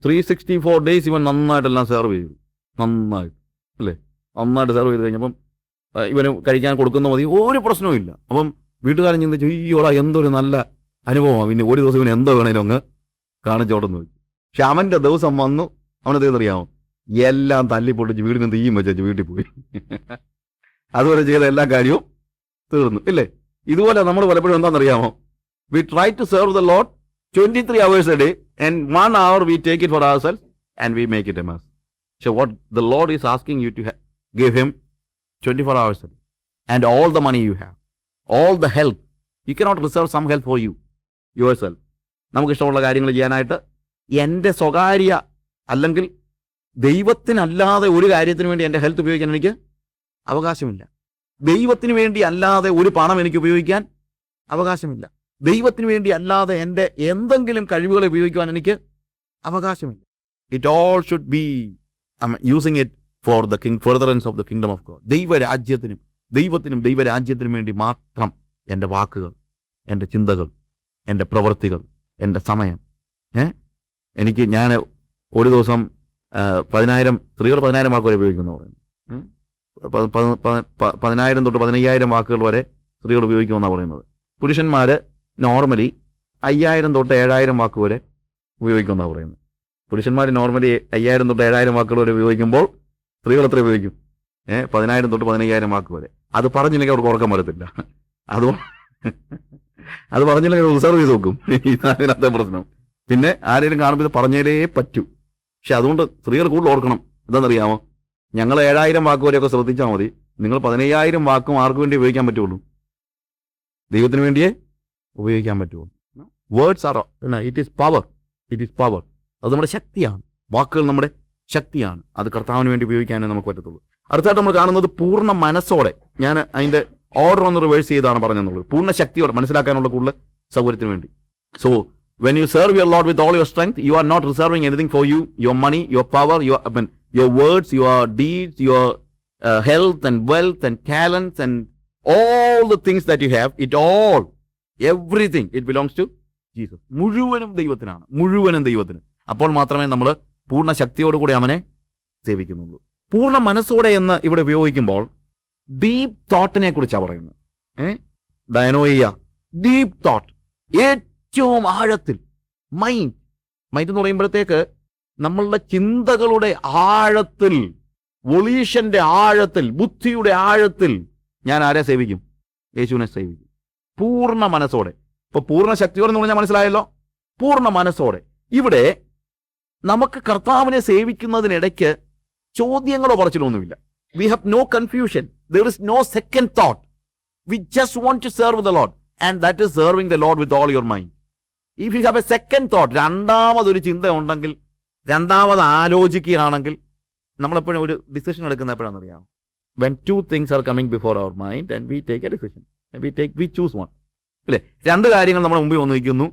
364 days ഇവൻ നന്നായിട്ടെല്ലാം serve ചെയ്തു, നന്നായിട്ട് അല്ലേ, നന്നായിട്ട് സെർവ് ചെയ്ത് കഴിഞ്ഞപ്പം ഇവന് കഴിക്കാൻ കൊടുക്കുന്ന മതി, ഒരു പ്രശ്നവും ഇല്ല. അപ്പം വീട്ടുകാരൻ ചിന്തിച്ചു, ഈയോടാ എന്തൊരു നല്ല അനുഭവമാണ്, പിന്നെ ഒരു ദിവസം ഇവന് എന്തോ വേണേലും അങ്ങ് കാണിച്ചോടെന്ന് വെച്ചു. പക്ഷെ അവൻ്റെ ദിവസം വന്നു, അവനത് അറിയാമോ, എല്ലാം തല്ലിപ്പൊട്ടിച്ച് വീടിന് തീയും വെച്ചു വീട്ടിൽ പോയി. അതുപോലെ ചെയ്ത എല്ലാ കാര്യവും തീർന്നു ഇല്ലേ. ഇതുപോലെ നമ്മൾ പലപ്പോഴും എന്താണെന്നറിയാമോ, we try to serve the Lord 23 hours a day and 1 hour we take it for ourselves and we make it a mess. So what the Lord is asking you to give him 24 hours a day and all the money you have, all the help. You cannot reserve some help for you yourself. നമുക്ക് ഇഷ്ടമുള്ള കാര്യങ്ങൾ ചെയ്യാനായിട്ട് എൻ്റെ സ്വകാര്യ അല്ലെങ്കിൽ ദൈവത്തിനല്ലാതെ ഒരു കാര്യത്തിന് വേണ്ടി എൻ്റെ ഹെൽത്ത് ഉപയോഗിക്കാൻ എനിക്ക് അവകാശമില്ല. ദൈവത്തിന് വേണ്ടി അല്ലാതെ ഒരു പണം എനിക്ക് ഉപയോഗിക്കാൻ അവകാശമില്ല. ദൈവത്തിന് വേണ്ടി അല്ലാതെ എൻ്റെ എന്തെങ്കിലും കഴിവുകളെ ഉപയോഗിക്കുവാൻ എനിക്ക് അവകാശമില്ല. It all should be using it for the furtherance of the kingdom of God. ദൈവത്തിനും ദൈവരാജ്യത്തിനും വേണ്ടി മാത്രം എൻ്റെ വാക്കുകൾ, എൻ്റെ ചിന്തകൾ, എൻ്റെ പ്രവൃത്തികൾ, എൻ്റെ സമയം. ഞാൻ ഒരു ദിവസം 10,000 സ്ത്രീകൾ 10,000 വാക്കുകൾ ഉപയോഗിക്കുന്നു പറയുന്നു. 10,000 തൊട്ട് 15,000 വാക്കുകൾ വരെ സ്ത്രീകൾ ഉപയോഗിക്കുമെന്നാണ് പറയുന്നത്. പുരുഷന്മാർ നോർമലി 5,000 തൊട്ട് 7,000 വാക്ക് വരെ ഉപയോഗിക്കുമെന്നാണ് പറയുന്നത്. പുരുഷന്മാർ നോർമലി 5,000 തൊട്ട് 7,000 വാക്കുകൾ വരെ ഉപയോഗിക്കുമ്പോൾ സ്ത്രീകൾ എത്ര ഉപയോഗിക്കും? 10,000 തൊട്ട് 15,000 വാക്ക് വരെ. അത് പറഞ്ഞില്ലെങ്കിൽ അവർക്ക് ഉറക്കം വരത്തില്ല. അത് പറഞ്ഞില്ലെങ്കിൽ റിസർവ് ചെയ്ത് നോക്കും. ഇതിനകത്തെ പ്രശ്നം. പിന്നെ ആരെങ്കിലും കാണുമ്പോൾ ഇത് പറഞ്ഞേലേ പറ്റൂ. പക്ഷെ അതുകൊണ്ട് സ്ത്രീകൾ കൂടുതൽ ഓർക്കണം. എന്താണെന്നറിയാമോ, ഞങ്ങൾ 7,000 വാക്ക് വരെയൊക്കെ ശ്രദ്ധിച്ചാൽ മതി. നിങ്ങൾ 15,000 വാക്കും ആർക്ക് വേണ്ടി ഉപയോഗിക്കാൻ പറ്റുള്ളൂ? ദൈവത്തിന് വേണ്ടിയേ ഉപയോഗിക്കാൻ പറ്റുള്ളൂ. Words are it is power. അത് നമ്മുടെ ശക്തിയാണ്. വാക്കുകൾ നമ്മുടെ ശക്തിയാണ്. അത് കർത്താവിന് വേണ്ടി ഉപയോഗിക്കാനേ നമുക്ക് പറ്റത്തുള്ളൂ. അടുത്തായിട്ട് നമ്മൾ കാണുന്നത് പൂർണ്ണ മനസ്സോടെ. ഞാൻ അതിൻ്റെ ഓർഡർ ഒന്ന് റിവേഴ്സ് ചെയ്താണ് പറഞ്ഞെന്നുള്ളത്. പൂർണ്ണ ശക്തിയോടെ മനസ്സിലാക്കാനുള്ള കൂടുതൽ സൗകര്യത്തിന് വേണ്ടി. So when you serve your Lord with all your strength, you are not reserving anything for you, your money, your power, your words, your deeds, your health and wealth and talents and all the things that you have, everything, it belongs to Jesus. മുഴുവനും ദൈവത്തിന്. അപ്പോൾ മാത്രമേ നമ്മൾ പൂർണ്ണ ശക്തിയോടുകൂടി അവനെ സേവിക്കുന്നുള്ളൂ. പൂർണ്ണ മനസ്സോടെ എന്ന് ഇവിടെ ഉപയോഗിക്കുമ്പോൾ ഡീപ് തോട്ടിനെ കുറിച്ചാണ് പറയുന്നത്. ഡയനോയിയ, ഡീപ് തോട്ട്, ഏറ്റവും ആഴത്തിൽ. മൈൻഡ് എന്ന് പറയുമ്പോഴത്തേക്ക് നമ്മളുടെ ചിന്തകളുടെ ആഴത്തിൽ, വൊളീഷന്റെ ആഴത്തിൽ, ബുദ്ധിയുടെ ആഴത്തിൽ ഞാൻ ആരെ സേവിക്കും? യേശുവിനെ സേവിക്കും പൂർണ്ണ മനസ്സോടെ. ഇപ്പൊ പൂർണ്ണ ശക്തിയോടെ എന്ന് പറഞ്ഞാൽ മനസ്സിലായല്ലോ, പൂർണ്ണ മനസ്സോടെ. ഇവിടെ നമുക്ക് കർത്താവിനെ സേവിക്കുന്നതിനിടയ്ക്ക് ചോദ്യങ്ങളോ പറച്ചിലൊന്നുമില്ല. We have no confusion. There is no second thought. We just want to serve the Lord, and that is serving the Lord with all your mind. If you have a second thought, രണ്ടാമതൊരു ചിന്ത ഉണ്ടെങ്കിൽ, രണ്ടാമത് ആലോചിക്കുകയാണെങ്കിൽ, നമ്മളെപ്പോഴും ഒരു decision എടുക്കുന്ന എപ്പോഴാണെന്ന് അറിയാം? When two things are coming before our mind and we take a decision, and we choose one. അല്ലേ? രണ്ട് കാര്യങ്ങൾ നമ്മുടെ മുമ്പിൽ വന്നു നിൽക്കുന്നു.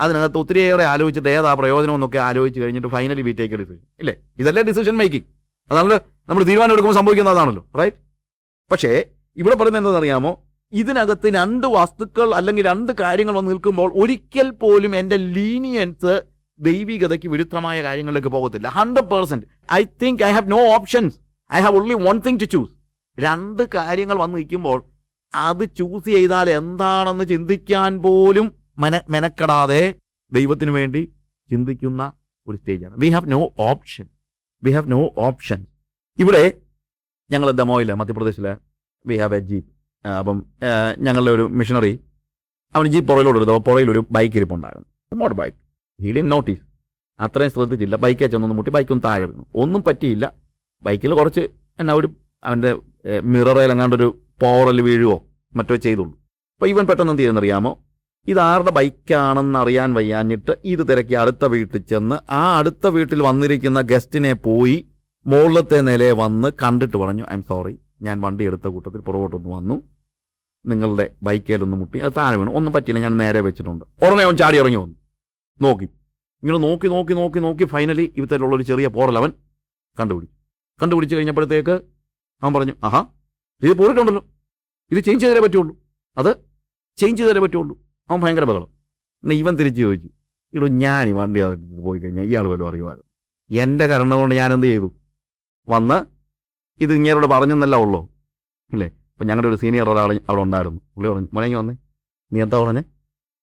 അതിനകത്ത് ഒത്തിരിയേറെ ആലോചിച്ചിട്ട് ഏതാ പ്രയോജനം എന്നൊക്കെ ആലോചിച്ച് കഴിഞ്ഞിട്ട് finally we take A decision. ഇല്ലേ? ഇതല്ലേ ഡിസിഷൻ മേക്കിംഗ്? അതാണല്ലോ നമ്മൾ തീരുമാനം എടുക്കുമ്പോൾ സംഭവിക്കുന്നതാണല്ലോ, റൈറ്റ്? പക്ഷേ ഇവിടെ പറയുന്നത് എന്താണെന്നറിയാമോ? ഇതിനകത്ത് രണ്ട് വസ്തുക്കൾ അല്ലെങ്കിൽ രണ്ട് കാര്യങ്ങൾ വന്ന് നിൽക്കുമ്പോൾ ഒരിക്കൽ പോലും എൻ്റെ ലീനിയൻസ് ദൈവികതയ്ക്ക് വിരുദ്ധമായ കാര്യങ്ങളിലേക്ക് പോകത്തില്ല. 100%. I think I have no options. I have only one thing to choose. രണ്ട് കാര്യങ്ങൾ വന്ന് നിൽക്കുമ്പോൾ അത് ചൂസ് ചെയ്താൽ എന്താണെന്ന് ചിന്തിക്കാൻ പോലും മെനക്കെടാതെ ദൈവത്തിന് വേണ്ടി ചിന്തിക്കുന്ന ഒരു സ്റ്റേജാണ്. We have no option. ഇവിടെ ഞങ്ങൾ ദമോയിൽ മധ്യപ്രദേശിലെ വി ഹാവ് എ ജീപ്പ്. അപ്പം ഞങ്ങളുടെ ഒരു മിഷണറി, അവന് ജീപ്പ് പുറയിലൊരു ബൈക്ക് ഇരിപ്പുണ്ടായിരുന്നു, motor bike. He didn't notice, അത്രയും ശ്രദ്ധിച്ചില്ല. ബൈക്ക് ചെന്നൊന്ന് മുട്ടി, ബൈക്കൊന്നും താഴെ വീണു. ഒന്നും പറ്റിയില്ല. ബൈക്കിൽ കുറച്ച് അവൻ്റെ മിററിൽ എങ്ങാണ്ടൊരു പോറൽ വീഴുവോ മറ്റോ ചെയ്തുള്ളൂ. അപ്പോൾ ഇവൻ പെട്ടെന്ന് എന്ത് ചെയ്യുന്നറിയാമോ? ഇതാരുടെ ബൈക്കാണെന്ന് അറിയാൻ വയ്യാഞ്ഞിട്ട് ഇത് തിരക്കി അടുത്ത വീട്ടിൽ ചെന്ന് ആ അടുത്ത വീട്ടിൽ വന്നിരിക്കുന്ന ഗസ്റ്റിനെ പോയി മുകളിലത്തെ നിലയെ വന്ന് കണ്ടിട്ട് പറഞ്ഞു, ഐ എം സോറി, ഞാൻ വണ്ടി എടുത്ത കൂട്ടത്തിൽ പുറകോട്ടൊന്ന് വന്നു, നിങ്ങളുടെ ബൈക്കേലൊന്ന് മുട്ടി, അത് താഴെ വീണു, ഒന്നും പറ്റിയില്ല, ഞാൻ നേരെ വെച്ചിട്ടുണ്ട്. ഉടനെ അവൻ ചാടി ഇറങ്ങി വന്നു. ഇങ്ങനെ നോക്കി ഫൈനലി ഇവത്തിലുള്ളൊരു ചെറിയ പോറൽ അവൻ കണ്ടുപിടിച്ച് കഴിഞ്ഞപ്പോഴത്തേക്ക് അവൻ പറഞ്ഞു, ആഹാ, ഇത് പോയിട്ടുണ്ടല്ലോ, ഇത് ചേഞ്ച് ചെയ്തേ പറ്റുള്ളൂ. അവൻ ഭയങ്കര ബഹളം. എന്നാൽ ഇവൻ തിരിച്ച് ചോദിച്ചു, ഞാൻ ഈ വണ്ടി പോയി കഴിഞ്ഞാൽ ഇയാൾ വല്ലതും അറിയുമായിരുന്നു? എൻ്റെ കരുണ കൊണ്ട് ഞാൻ എന്ത് ചെയ്തു, വന്ന് ഇത് ഇങ്ങേരോട് പറഞ്ഞെന്നല്ല ഉള്ളൂ ഇല്ലേ. അപ്പം ഞങ്ങളുടെ ഒരു സീനിയർ ഒരാൾ അവിടെ ഉണ്ടായിരുന്നു. പുള്ളി പറഞ്ഞു, മുനങ്ങി വന്നേ, നീ എന്താ പറഞ്ഞേ,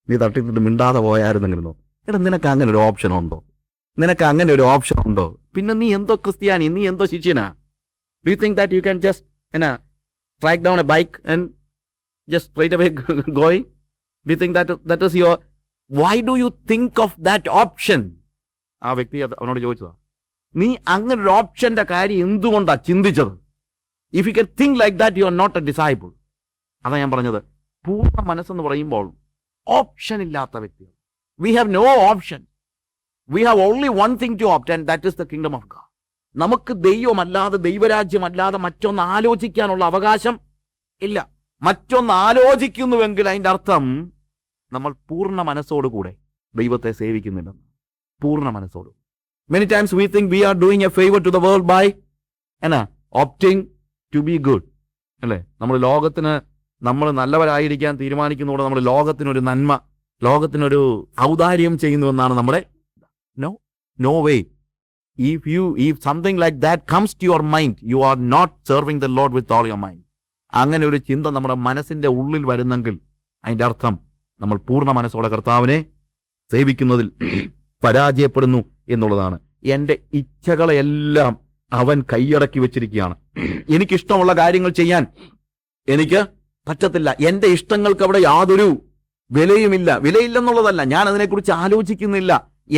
നീ തട്ടിത്തിട്ട് മിണ്ടാതെ പോയായിരുന്നെങ്കിലോ. എടാ, നിനക്ക് അങ്ങനെ ഒരു ഓപ്ഷൻ ഉണ്ടോ? നിനക്ക് അങ്ങനെ ഒരു ഓപ്ഷൻ ഉണ്ടോ? പിന്നെ നീ എന്തോ ക്രിസ്ത്യാനി, നീ എന്തോ ശിഷ്യനാ? Do you think that you can just track down a bike and just straight away going? Do you think that is your, why do you think of that option? ആ വ്യക്തി അവനോട് ചോദിച്ചതാ, നീ അങ്ങനെ ഒരു ഓപ്ഷന്റെ കാര്യം എന്തുകൊണ്ടാ ചിന്തിച്ചത്? If you can think like that, you are not a disciple. അതാ ഞാൻ പറഞ്ഞത്, പൂർണ്ണ മനസ്സെന്ന് പറയുമ്പോൾ ഓപ്ഷൻ ഇല്ലാത്ത വ്യക്തികൾ. We have no option. We have only one thing to opt, and that is the kingdom of God. നമുക്ക് ദൈവമല്ലാതെ, ദൈവരാജ്യമല്ലാതെ മറ്റൊന്ന് ആലോചിക്കാനുള്ള അവകാശം ഇല്ല. മറ്റൊന്ന് ആലോചിക്കുന്നുവെങ്കിൽ അതിൻ്റെ അർത്ഥം നമ്മൾ പൂർണ്ണ മനസ്സോടുകൂടെ ദൈവത്തെ സേവിക്കുന്നില്ലെന്ന്. പൂർണ്ണ മനസ്സോട്. Many times we think we are doing a favour to the world by opting to be good, അല്ലേ? നമ്മൾ നല്ലവരായിരിക്കാൻ തീരുമാനിക്കുന്നതോടെ നമ്മൾ ലോകത്തിനൊരു നന്മ, ലോകത്തിനൊരു ഔദാര്യം ചെയ്യുന്നുവെന്നാണ് നമ്മുടെ no way. If something like that comes to your mind, you are not serving the Lord with all your mind. അങ്ങനെ ഒരു ചിന്ത നമ്മുടെ മനസ്സിന്റെ ഉള്ളിൽ വരുന്നെങ്കിൽ അതിൻ്റെ അർത്ഥം നമ്മൾ പൂർണ്ണ മനസ്സോടെ കർത്താവിനെ സേവിക്കുന്നതിൽ പരാജയപ്പെടുന്നു എന്നുള്ളതാണ്. എൻ്റെ ഇച്ഛകളെല്ലാം അവൻ കൈയടക്കി വെച്ചിരിക്കുകയാണ്. എനിക്കിഷ്ടമുള്ള കാര്യങ്ങൾ ചെയ്യാൻ എനിക്ക് പറ്റത്തില്ല. എൻ്റെ ഇഷ്ടങ്ങൾക്ക് അവിടെ യാതൊരു വിലയുമില്ല. വിലയില്ലെന്നുള്ളതല്ല, ഞാൻ അതിനെക്കുറിച്ച് ആലോചിക്കുന്നില്ല.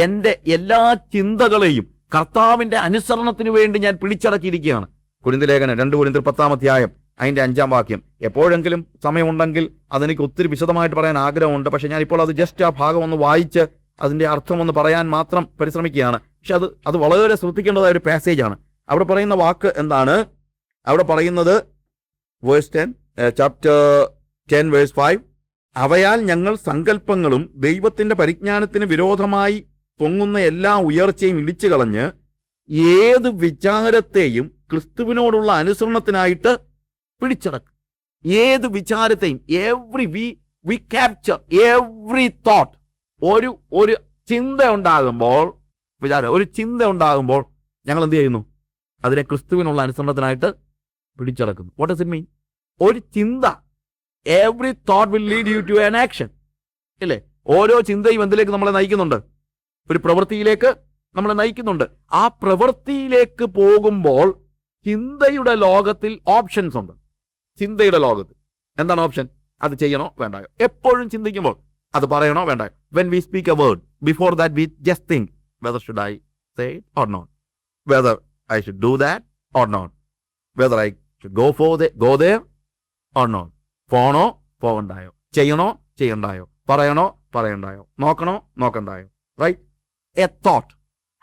എൻ്റെ എല്ലാ ചിന്തകളെയും കർത്താവിന്റെ അനുസരണത്തിന് വേണ്ടി ഞാൻ പിടിച്ചടക്കിയിരിക്കുകയാണ്. കൊരിന്ത്യർ ലേഖനം 2 കൊരിന്ത്യർ 10 അതിന്റെ 5 വാക്യം. എപ്പോഴെങ്കിലും സമയമുണ്ടെങ്കിൽ അതെനിക്ക് ഒത്തിരി വിശദമായിട്ട് പറയാൻ ആഗ്രഹമുണ്ട്. പക്ഷെ ഞാൻ ഇപ്പോൾ അത് ജസ്റ്റ് ആ ഭാഗം ഒന്ന് വായിച്ച് അതിന്റെ അർത്ഥം ഒന്ന് പറയാൻ മാത്രം പരിശ്രമിക്കുകയാണ്. പക്ഷെ അത് വളരെ ശ്രദ്ധിക്കേണ്ടതായ ഒരു പാസേജാണ്. അവിടെ പറയുന്ന വാക്ക് എന്താണ്? അവിടെ പറയുന്നത് ചാപ്റ്റർ 10 വേഴ്സ് 5, അവയാൽ ഞങ്ങൾ സങ്കല്പങ്ങളും ദൈവത്തിന്റെ പരിജ്ഞാനത്തിന് വിരോധമായി പൊങ്ങുന്ന എല്ലാ ഉയർച്ചയും ഇടിച്ചു കളഞ്ഞ് ഏത് വിചാരത്തെയും ക്രിസ്തുവിനോടുള്ള അനുസരണത്തിനായിട്ട് പിടിച്ചടക്കും. ഏത് വിചാരത്തെയും, വി ക്യാപ്ചർ എവ്രി തോട്ട്. ഒരു ചിന്ത ഉണ്ടാകുമ്പോൾ, ഒരു ചിന്ത ഉണ്ടാകുമ്പോൾ ഞങ്ങൾ എന്ത് ചെയ്യുന്നു? അതിനെ ക്രിസ്തുവിനുള്ള അനുസരണത്തിനായിട്ട് പിടിച്ചടക്കുന്നു. What does it mean? ഒരു ചിന്ത, every thought will lead you to an action, ഇല്ലേ? ഓരോ ചിന്തയും എന്തിലേക്ക് നമ്മളെ നയിക്കുന്നുണ്ട്? ഒരു പ്രവൃത്തിയിലേക്ക് നമ്മളെ നയിക്കുന്നുണ്ട്. ആ പ്രവൃത്തിയിലേക്ക് പോകുമ്പോൾ ചിന്തയുടെ ലോകത്തിൽ ഓപ്ഷൻസ് ഉണ്ട്. ചിന്തയുടെ ലോകത്തിൽ എന്താണ് ഓപ്ഷൻ? അത് ചെയ്യണോ വേണ്ടായോ? എപ്പോഴും ചിന്തിക്കുമ്പോൾ അത് പറയണോ വേണ്ടായോ? When we speak a word, before that we just think whether should I say it or not, whether I should do that or not, whether I should go there or not. പോണോ പോകണ്ടായോ? ചെയ്യണോ ചെയ്യണ്ടായോ? പറയണോ പറയണ്ടായോ? നോക്കണോ നോക്കണ്ടായോ? Right? A thought.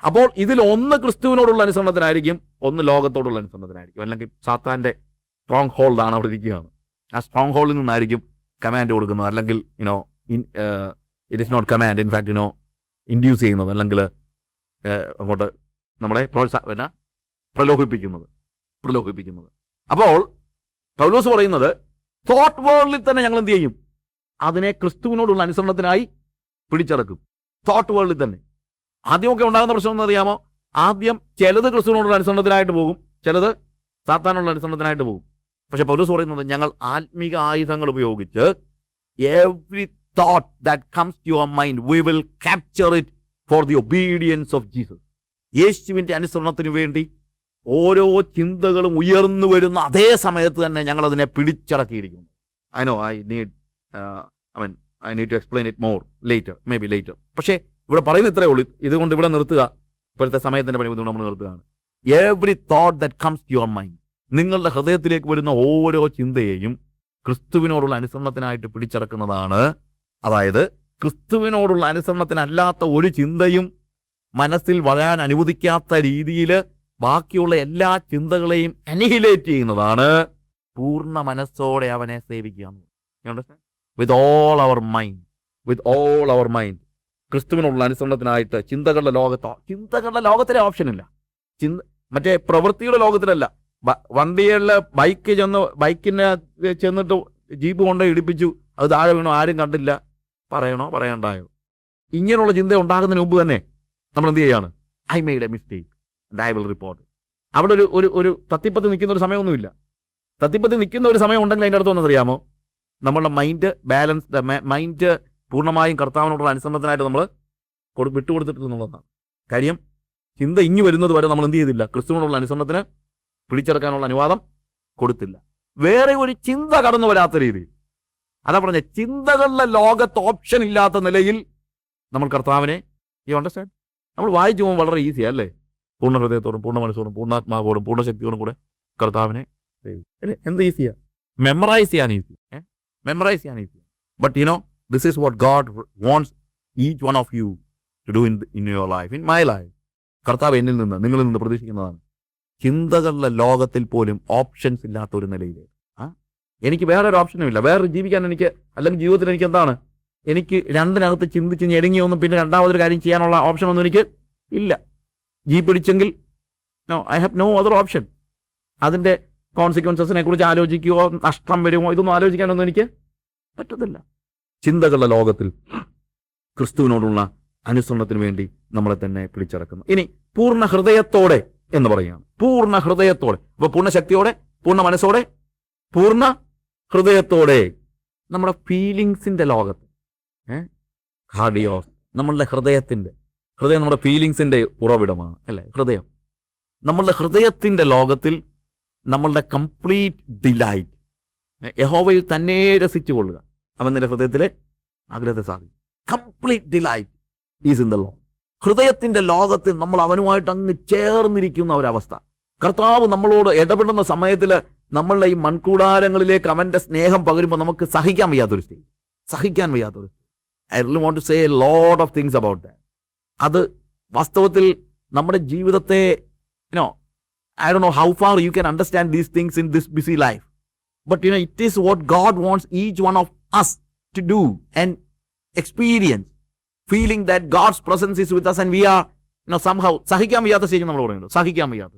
അപ്പോൾ ഇതിൽ ഒന്ന് ക്രിസ്തുവിനോടുള്ള അനുസരണത്തിനായിരിക്കും, ഒന്ന് ലോകത്തോടുള്ള അനുസരണത്തിനായിരിക്കും. അല്ലെങ്കിൽ സാത്താന്റെ സ്ട്രോങ് ഹോൾഡാണ് അവിടെ ഇരിക്കുകയാണ്. ആ സ്ട്രോങ് ഹോൾഡിൽ നിന്നായിരിക്കും കമാൻഡ് കൊടുക്കുന്നത്. അല്ലെങ്കിൽ it is not command, in fact induce ചെയ്യുന്നത്, അല്ലെങ്കിൽ അങ്ങോട്ട് നമ്മളെ പ്രലോഭിപ്പിക്കുന്നത്. അപ്പോൾ പൗലോസ് പറയുന്നത് തോട്ട് വേൾഡിൽ തന്നെ ഞങ്ങൾ എന്ത് ചെയ്യും? അതിനെ ക്രിസ്തുവിനോടുള്ള അനുസരണത്തിനായി പിടിച്ചടക്കും. തോട്ട് വേൾഡിൽ തന്നെ. ആദ്യമൊക്കെ ഉണ്ടാകുന്ന പ്രശ്നം എന്നറിയാമോ? ആദ്യം ചിലത് ക്രിസ്തുവിനോടുള്ള അനുസരണത്തിനായിട്ട് പോകും, ചിലത് സാത്താനുള്ള അനുസരണത്തിനായിട്ട് പോകും. പക്ഷെ പൗലോസ് പറയുന്നത് ഞങ്ങൾ ആത്മീക ആയുധങ്ങൾ ഉപയോഗിച്ച് every thought that comes to your mind we will capture it for the obedience of Jesus. യേശുവിന്റെ അനുസരണത്തിന് വേണ്ടി ഓരോ ചിന്തകളും ഉയർന്നു വരുന്ന അതേ സമയത്ത് തന്നെ ഞങ്ങൾ അതിനെ പിടിച്ചടക്കിയിരിക്കുന്നു. I need to explain it more later, maybe later. പക്ഷേ ഇവിടെ പറയുന്നത് ഇത്രയേ ഉള്ളൂ. ഇതുകൊണ്ട് ഇവിടെ നിർത്തുക. ഇപ്പോഴത്തെ സമയത്തിന്റെ പണി നമ്മൾ നിർത്തുകയാണ്. Every thought that comes to your mind, നിങ്ങളുടെ ഹൃദയത്തിലേക്ക് വരുന്ന ഓരോ ചിന്തയെയും ക്രിസ്തുവിനോടുള്ള അനുസരണത്തിനായിട്ട് പിടിച്ചടക്കുന്നതാണ്. അതായത് ക്രിസ്തുവിനോടുള്ള അനുസരണത്തിനല്ലാത്ത ഒരു ചിന്തയും മനസ്സിൽ വരാൻ അനുവദിക്കാത്ത രീതിയിൽ ബാക്കിയുള്ള എല്ലാ ചിന്തകളെയും അനിഹിലേറ്റ് ചെയ്യുന്നതാണ് പൂർണ്ണ മനസ്സോടെ അവനെ സേവിക്കുക. വിത്ത് ഓൾ അവർ മൈൻഡ് ക്രിസ്തുവിനുള്ള അനുസരണത്തിനായിട്ട് ചിന്തകളുടെ ലോകത്തിലെ ഓപ്ഷനില്ല. മറ്റേ പ്രവൃത്തിയുടെ ലോകത്തിലല്ല. വണ്ടികളിലെ ബൈക്കിനെ ചെന്നിട്ട് ജീപ്പ് കൊണ്ട് ഇടിപ്പിച്ചു, അത് താഴെ വീണു, ആരും കണ്ടില്ല, പറയണോ പറയണ്ടായോ? ഇങ്ങനെയുള്ള ചിന്ത ഉണ്ടാകുന്നതിന് മുമ്പ് തന്നെ നമ്മൾ എന്ത് ചെയ്യാണ്? I made A mistake, I will report it. അവിടെ ഒരു തത്തിപ്പത്തി നിൽക്കുന്ന ഒരു സമയമൊന്നുമില്ല. തത്തിപ്പത്തി നിൽക്കുന്ന ഒരു സമയം ഉണ്ടെങ്കിൽ അതിൻ്റെ അടുത്ത് അറിയാമോ, നമ്മളുടെ മൈൻഡ് പൂർണ്ണമായും കർത്താവിനോടുള്ള അനുസരണത്തിനായിട്ട് നമ്മൾ വിട്ടുകൊടുത്തിട്ടുള്ളതാണ്. കാര്യം ചിന്ത ഇങ്ങി വരുന്നത് വരെ നമ്മൾ എന്ത് ചെയ്തില്ല, ക്രിസ്തുവിനോടുള്ള അനുസരണത്തിന് പിടിച്ചെടുക്കാനുള്ള അനുവാദം കൊടുത്തില്ല. വേറെ ഒരു ചിന്ത കടന്നു വരാത്ത രീതിയിൽ, അതാ പറഞ്ഞ ചിന്തകളുടെ ലോകത്ത് ഓപ്ഷൻ ഇല്ലാത്ത നിലയിൽ നമ്മൾ കർത്താവിനെ അണ്ടർസ്റ്റാൻഡ് നമ്മൾ വായിച്ചു പോകുമ്പോൾ വളരെ ഈസിയാ അല്ലേ? പൂർണ്ണ ഹൃദയത്തോടും പൂർണ്ണ മനസ്സോടും പൂർണ്ണാത്മാവോടും പൂർണ്ണ ശക്തിയോടും കൂടെ കർത്താവിനെ അല്ലേ? എന്ത് ഈസിയാ, മെമ്മറൈസ് ചെയ്യാൻ easy. But this is what God wants each one of you to do in your life, in my life. കർത്താവ് എന്നിൽ നിന്ന് നിങ്ങളിൽ നിന്ന് പ്രതീക്ഷിക്കുന്നതാണ് ചിന്തകളുടെ ലോകത്തിൽ പോലും ഓപ്ഷൻസ് ഇല്ലാത്ത ഒരു നിലയിൽ. എനിക്ക് വേറൊരു ഓപ്ഷനും ഇല്ല, വേറെ ജീവിക്കാൻ എനിക്ക്, അല്ലെങ്കിൽ ജീവിതത്തിൽ എനിക്ക് എന്താണ്, എനിക്ക് രണ്ടിനകത്ത് ചിന്തിച്ച് ഞെരുങ്ങിയൊന്നും പിന്നെ രണ്ടാമതൊരു കാര്യം ചെയ്യാനുള്ള ഓപ്ഷനൊന്നും എനിക്ക് ഇല്ല. പിടിച്ചെങ്കിൽ I have no other option. അതിൻ്റെ കോൺസിക്വൻസസിനെ കുറിച്ച് ആലോചിക്കുകയോ നഷ്ടം വരുമോ ഇതൊന്നും ആലോചിക്കാനൊന്നും എനിക്ക് പറ്റത്തില്ല. ചിന്തകളുടെ ലോകത്തിൽ ക്രിസ്തുവിനോടുള്ള അനുസരണത്തിന് വേണ്ടി നമ്മളെ തന്നെ പിടിച്ചടക്കുന്നു. ഇനി പൂർണ്ണ ഹൃദയത്തോടെ എന്ന് പറയുകയാണ്. പൂർണ്ണ ഹൃദയത്തോടെ, അപ്പൊ പൂർണ്ണ ശക്തിയോടെ, പൂർണ്ണ മനസ്സോടെ, പൂർണ്ണ ഹൃദയത്തോടെ. നമ്മുടെ ഫീലിങ്സിന്റെ ലോകത്ത് ഹാർഡിയോസ്, നമ്മളുടെ ഹൃദയം നമ്മുടെ ഫീലിങ്സിന്റെ ഉറവിടമാണ് അല്ലേ? ഹൃദയം നമ്മളുടെ ഹൃദയത്തിന്റെ ലോകത്തിൽ നമ്മളുടെ കംപ്ലീറ്റ് ഡിലൈറ്റ്, യഹോവയിൽ തന്നെ രസിച്ചു കൊള്ളുക, അവൻ നിന്റെ ഹൃദയത്തിലെ ആഗ്രഹത്തെ സാധിക്കും. Complete delight is in the Lord. ഹൃദയത്തിന്റെ ലോകത്തിൽ നമ്മൾ അവനുമായിട്ട് അങ്ങ് ചേർന്നിരിക്കുന്ന ഒരവസ്ഥ. കർത്താവ് നമ്മളോട് ഇടപെടുന്ന സമയത്തിൽ നമ്മളുടെ ഈ മൺകൂടാരങ്ങളിലേക്ക് അവന്റെ സ്നേഹം പകരുമ്പോൾ നമുക്ക് സഹിക്കാൻ വയ്യാത്തൊരു stage. I really want to say a lot of things about that. അത് വാസ്തവത്തിൽ നമ്മുടെ ജീവിതത്തെ I don't know how far you can understand these things in this busy life, but it is what God wants each one of us to do and experience, feeling that God's presence is with us and we are somehow സഹിക്കാൻ വയ്യാത്ത stage നമ്മൾ പറയുന്നുണ്ട്. സഹിക്കാൻ വയ്യാത്ത